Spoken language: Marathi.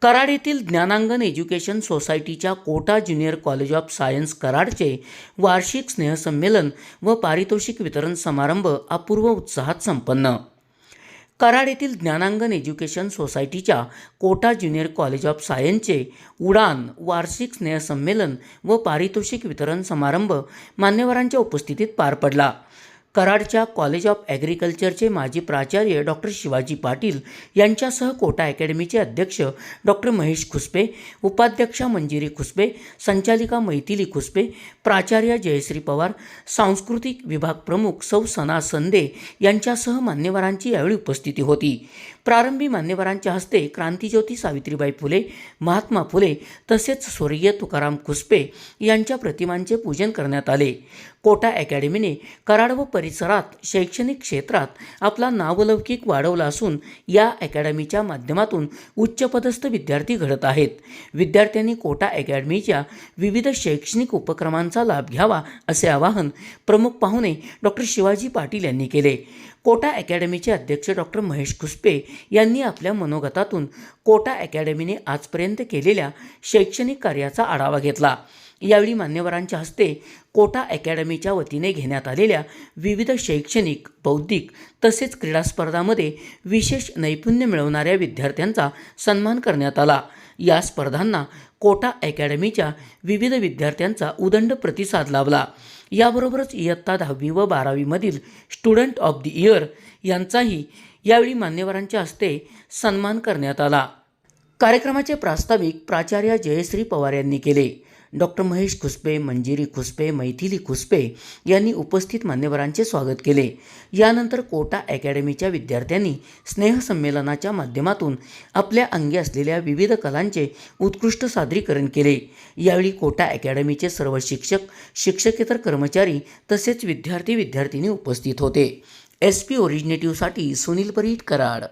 कराड येथील ज्ञानांगन एज्युकेशन सोसायटीच्या Kota junior college of science कराडचे वार्षिक स्नेहसंमेलन व पारितोषिक वितरण समारंभ अपूर्व उत्साहात संपन्न. कराड येथील ज्ञानांगन एज्युकेशन सोसायटीच्या कोटा ज्युनियर कॉलेज ऑफ सायन्सचे उडान वार्षिक स्नेहसंमेलन व पारितोषिक वितरण समारंभ मान्यवरांच्या उपस्थितीत पार पडला. कराडच्या कॉलेज ऑफ ॲग्रिकल्चरचे माजी प्राचार्य डॉक्टर शिवाजी पाटील यांच्यासह कोटा अकॅडमीचे अध्यक्ष डॉक्टर महेश खुसपे, उपाध्यक्षा मंजिरी खुसपे, संचालिका मैथिली खुसपे, प्राचार्य जयश्री पवार, सांस्कृतिक विभाग प्रमुख सौ सना संदे यांच्यासह मान्यवरांची यावेळी उपस्थिती होती. प्रारंभी मान्यवरांच्या हस्ते क्रांतिज्योती सावित्रीबाई फुले, महात्मा फुले तसेच स्वर्गीय तुकाराम खुसपे यांच्या प्रतिमांचे पूजन करण्यात आले. कोटा अकॅडमीने कराड व परिसरात शैक्षणिक क्षेत्रात आपला नावलौकिक वाढवला असून या अकॅडमीच्या माध्यमातून उच्चपदस्थ विद्यार्थी घडत आहेत. विद्यार्थ्यांनी कोटा अकॅडमीच्या विविध शैक्षणिक उपक्रमांचा लाभ घ्यावा असे आवाहन प्रमुख पाहुणे डॉक्टर शिवाजी पाटील यांनी केले. कोटा अकॅडमीचे अध्यक्ष डॉक्टर महेश खुसपे यांनी आपल्या मनोगतातून कोटा अकॅडमीने आजपर्यंत केलेल्या शैक्षणिक कार्याचा आढावा घेतला. यावेळी मान्यवरांच्या हस्ते कोटा अकॅडमीच्या वतीने घेण्यात आलेल्या विविध शैक्षणिक, बौद्धिक तसेच क्रीडा स्पर्धांमध्ये विशेष नैपुण्य मिळवणाऱ्या विद्यार्थ्यांचा सन्मान करण्यात आला. या स्पर्धांना कोटा अकॅडमीच्या विविध विद्यार्थ्यांचा उदंड प्रतिसाद लाभला. याबरोबरच इयत्ता 10वी व 12वी मधील स्टुडंट ऑफ द इयर यांचाही यावेळी मान्यवरांच्या हस्ते सन्मान करण्यात आला. कार्यक्रमाचे प्रास्ताविक प्राचार्य जयश्री पवार यांनी केले. डॉक्टर महेश खुसपे, मंजिरी खुसपे, मैथिली खुसपे यांनी उपस्थित मान्यवरांचे स्वागत केले. यानंतर कोटा अकॅडमीच्या विद्यार्थ्यांनी स्नेहसंमेलनाच्या माध्यमातून आपल्या अंगी असलेल्या विविध कलांचे उत्कृष्ट सादरीकरण केले. यावेळी कोटा अकॅडमीचे सर्व शिक्षक, शिक्षकेतर कर्मचारी तसेच विद्यार्थी विद्यार्थिनी उपस्थित होते. SP ओरिजिनेटिव्हसाठी सुनील परीट, कराड.